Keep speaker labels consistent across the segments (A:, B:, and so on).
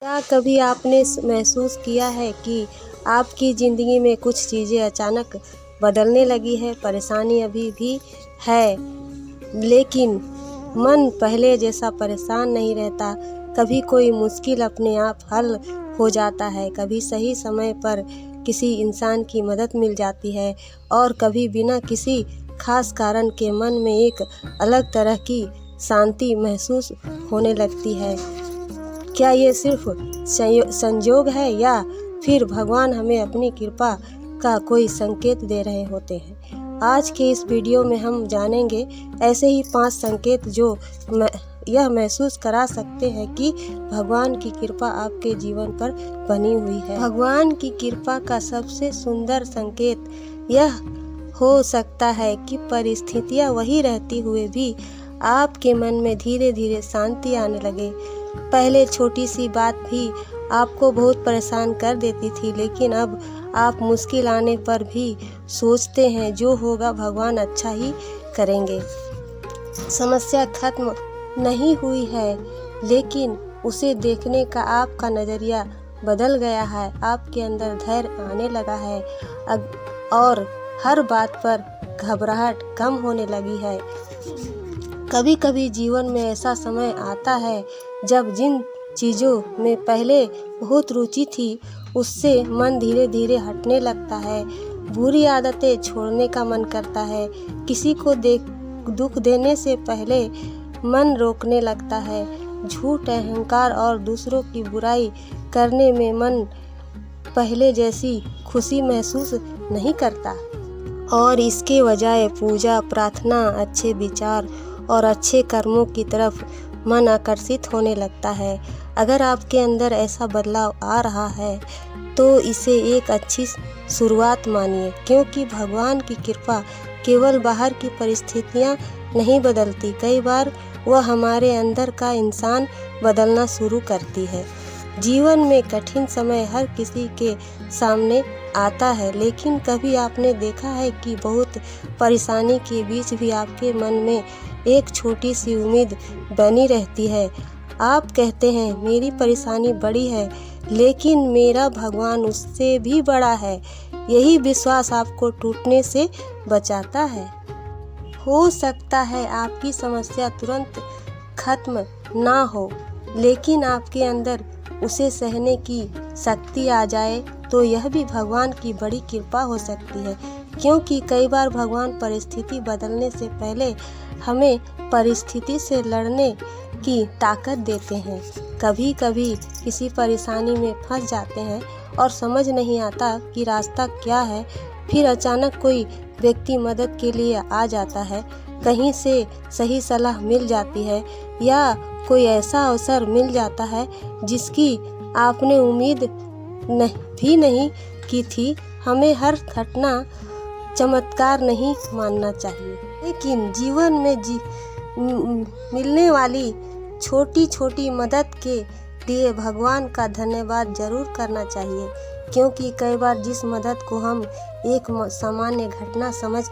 A: क्या कभी आपने महसूस किया है कि आपकी ज़िंदगी में कुछ चीज़ें अचानक बदलने लगी है? परेशानी अभी भी है, लेकिन मन पहले जैसा परेशान नहीं रहता। कभी कोई मुश्किल अपने आप हल हो जाता है, कभी सही समय पर किसी इंसान की मदद मिल जाती है और कभी बिना किसी खास कारण के मन में एक अलग तरह की शांति महसूस होने लगती है। क्या ये सिर्फ संयोग है या फिर भगवान हमें अपनी कृपा का कोई संकेत दे रहे होते हैं? आज के इस वीडियो में हम जानेंगे ऐसे ही 5 संकेत जो यह महसूस करा सकते हैं कि भगवान की कृपा आपके जीवन पर बनी हुई है। भगवान की कृपा का सबसे सुंदर संकेत यह हो सकता है कि परिस्थितियां वही रहती हुए भी आपके मन में धीरे धीरे शांति आने लगे। पहले छोटी सी बात भी आपको बहुत परेशान कर देती थी, लेकिन अब आप मुश्किल आने पर भी सोचते हैं जो होगा भगवान अच्छा ही करेंगे। समस्या खत्म नहीं हुई है, लेकिन उसे देखने का आपका नज़रिया बदल गया है। आपके अंदर धैर्य आने लगा है और हर बात पर घबराहट कम होने लगी है। कभी कभी जीवन में ऐसा समय आता है जब जिन चीज़ों में पहले बहुत रुचि थी उससे मन धीरे धीरे हटने लगता है। बुरी आदतें छोड़ने का मन करता है। किसी को दुख देने से पहले मन रोकने लगता है। झूठ, अहंकार और दूसरों की बुराई करने में मन पहले जैसी खुशी महसूस नहीं करता और इसके बजाय पूजा, प्रार्थना, अच्छे विचार और अच्छे कर्मों की तरफ मन आकर्षित होने लगता है। अगर आपके अंदर ऐसा बदलाव आ रहा है तो इसे एक अच्छी शुरुआत मानिए, क्योंकि भगवान की कृपा केवल बाहर की परिस्थितियां नहीं बदलती, कई बार वह हमारे अंदर का इंसान बदलना शुरू करती है। जीवन में कठिन समय हर किसी के सामने आता है, लेकिन कभी आपने देखा है कि बहुत परेशानी के बीच भी आपके मन में एक छोटी सी उम्मीद बनी रहती है। आप कहते हैं मेरी परेशानी बड़ी है, लेकिन मेरा भगवान उससे भी बड़ा है। यही विश्वास आपको टूटने से बचाता है। हो सकता है आपकी समस्या तुरंत खत्म ना हो, लेकिन आपके अंदर उसे सहने की शक्ति आ जाए तो यह भी भगवान की बड़ी कृपा हो सकती है, क्योंकि कई बार भगवान परिस्थिति बदलने से पहले हमें परिस्थिति से लड़ने की ताकत देते हैं। कभी कभी किसी परेशानी में फंस जाते हैं और समझ नहीं आता कि रास्ता क्या है, फिर अचानक कोई व्यक्ति मदद के लिए आ जाता है, कहीं से सही सलाह मिल जाती है या कोई ऐसा अवसर मिल जाता है जिसकी आपने उम्मीद भी नहीं की थी। हमें हर घटना चमत्कार नहीं मानना चाहिए, लेकिन जीवन में मिलने वाली छोटी छोटी मदद के लिए भगवान का धन्यवाद जरूर करना चाहिए, क्योंकि कई बार जिस मदद को हम एक सामान्य घटना समझ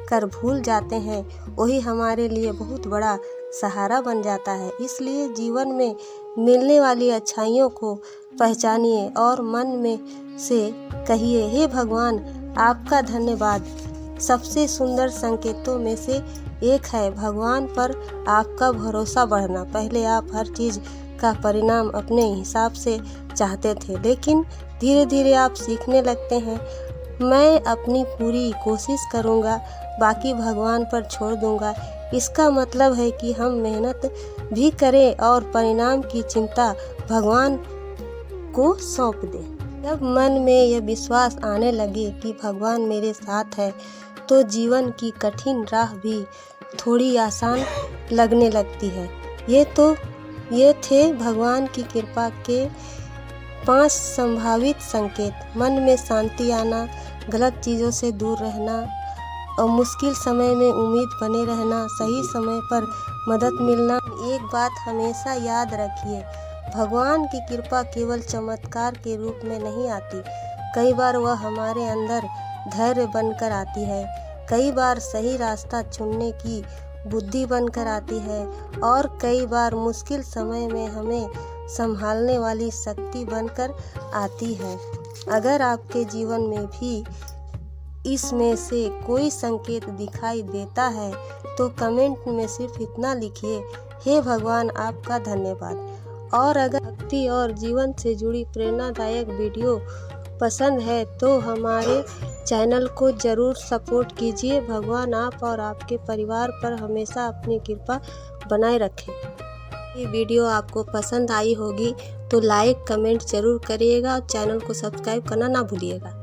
A: कर भूल जाते हैं वही हमारे लिए बहुत बड़ा सहारा बन जाता है। इसलिए जीवन में मिलने वाली अच्छाइयों को पहचानिए और मन में से कहिए, हे भगवान आपका धन्यवाद। सबसे सुंदर संकेतों में से एक है भगवान पर आपका भरोसा बढ़ना। पहले आप हर चीज़ का परिणाम अपने हिसाब से चाहते थे, लेकिन धीरे धीरे आप सीखने लगते हैं, मैं अपनी पूरी कोशिश करूँगा, बाकी भगवान पर छोड़ दूँगा। इसका मतलब है कि हम मेहनत भी करें और परिणाम की चिंता भगवान को सौंप दें। जब मन में यह विश्वास आने लगे कि भगवान मेरे साथ है तो जीवन की कठिन राह भी थोड़ी आसान लगने लगती है। ये थे भगवान की कृपा के 5 संभावित संकेत। मन में शांति आना, गलत चीज़ों से दूर रहना और मुश्किल समय में उम्मीद बने रहना, सही समय पर मदद मिलना। एक बात हमेशा याद रखिए, भगवान की कृपा केवल चमत्कार के रूप में नहीं आती, कई बार वह हमारे अंदर धैर्य बनकर आती है, कई बार सही रास्ता चुनने की बुद्धि बनकर आती है और कई बार मुश्किल समय में हमें संभालने वाली शक्ति बनकर आती है। अगर आपके जीवन में भी इसमें से कोई संकेत दिखाई देता है तो कमेंट में सिर्फ इतना लिखिए, हे भगवान आपका धन्यवाद। और अगर भक्ति और जीवन से जुड़ी प्रेरणादायक वीडियो पसंद है तो हमारे चैनल को ज़रूर सपोर्ट कीजिए। भगवान आप और आपके परिवार पर हमेशा अपनी कृपा बनाए रखें। ये वीडियो आपको पसंद आई होगी तो लाइक कमेंट ज़रूर करिएगा और चैनल को सब्सक्राइब करना ना भूलिएगा।